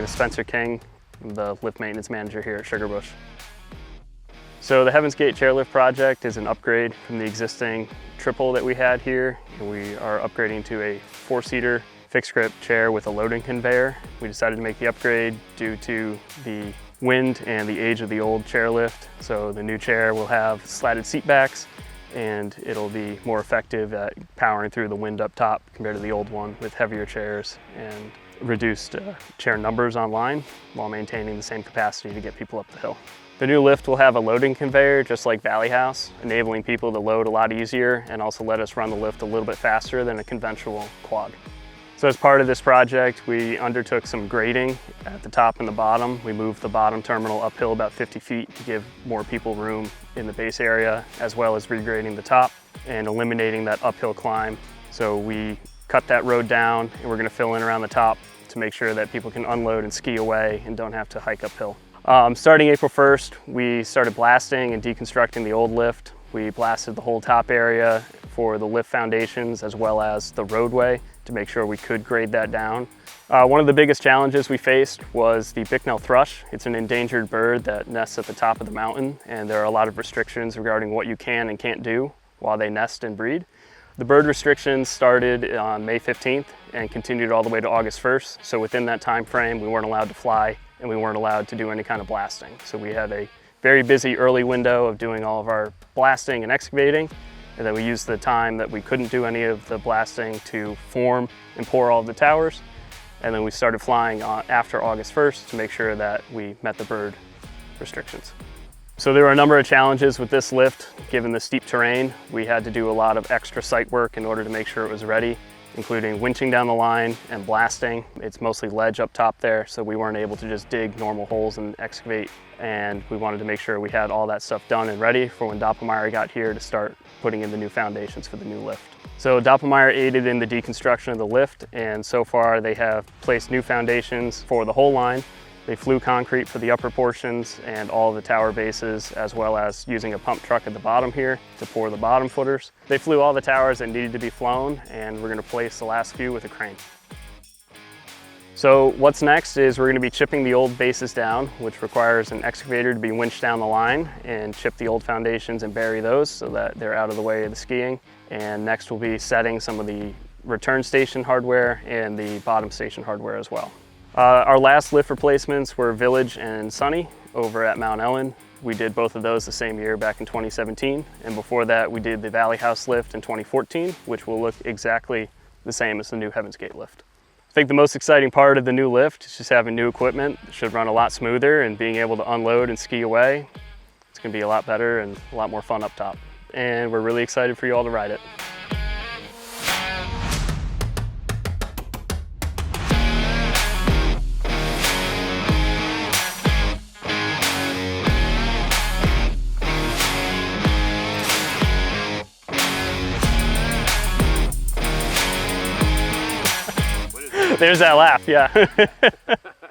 is Spencer King. I'm the lift maintenance manager here at Sugarbush. So the Heaven's Gate chairlift project is an upgrade from the existing triple that we had here. We are upgrading to a 4-seater fixed grip chair with a loading conveyor. We decided to make the upgrade due to the wind and the age of the old chairlift. So the new chair will have slatted seat backs, and it'll be more effective at powering through the wind up top compared to the old one with heavier chairs and reduced chair numbers online while maintaining the same capacity to get people up the hill. The new lift will have a loading conveyor just like Valley House, enabling people to load a lot easier and also let us run the lift a little bit faster than a conventional quad. So as part of this project, we undertook some grading at the top and the bottom. We moved the bottom terminal uphill about 50 feet to give more people room in the base area, as well as regrading the top and eliminating that uphill climb. So we cut that road down and we're gonna fill in around the top to make sure that people can unload and ski away and don't have to hike uphill. Starting April 1st, we started blasting and deconstructing the old lift. We blasted the whole top area for the lift foundations as well as the roadway to make sure we could grade that down. One of the biggest challenges we faced was the Bicknell thrush. It's an endangered bird that nests at the top of the mountain, and there are a lot of restrictions regarding what you can and can't do while they nest and breed. The bird restrictions started on May 15th and continued all the way to August 1st. So within that time frame, we weren't allowed to fly and we weren't allowed to do any kind of blasting. So we had a very busy early window of doing all of our blasting and excavating. And then we used the time that we couldn't do any of the blasting to form and pour all of the towers. And then we started flying after August 1st to make sure that we met the bird restrictions. So there were a number of challenges with this lift. Given the steep terrain, we had to do a lot of extra site work in order to make sure it was ready, including winching down the line and blasting. It's mostly ledge up top there, so we weren't able to just dig normal holes and excavate. And we wanted to make sure we had all that stuff done and ready for when Doppelmayr got here to start putting in the new foundations for the new lift. So Doppelmayr aided in the deconstruction of the lift, and so far they have placed new foundations for the whole line. They flew concrete for the upper portions and all of the tower bases, as well as using a pump truck at the bottom here to pour the bottom footers. They flew all the towers that needed to be flown, and we're going to place the last few with a crane. So what's next is we're going to be chipping the old bases down, which requires an excavator to be winched down the line and chip the old foundations and bury those so that they're out of the way of the skiing. And next we'll be setting some of the return station hardware and the bottom station hardware as well. Our last lift replacements were Village and Sunny over at Mount Ellen. We did both of those the same year back in 2017. And before that, we did the Valley House lift in 2014, which will look exactly the same as the new Heaven's Gate lift. I think the most exciting part of the new lift is just having new equipment. It should run a lot smoother, and being able to unload and ski away. It's gonna be a lot better and a lot more fun up top. And we're really excited for you all to ride it. There's that laugh, yeah.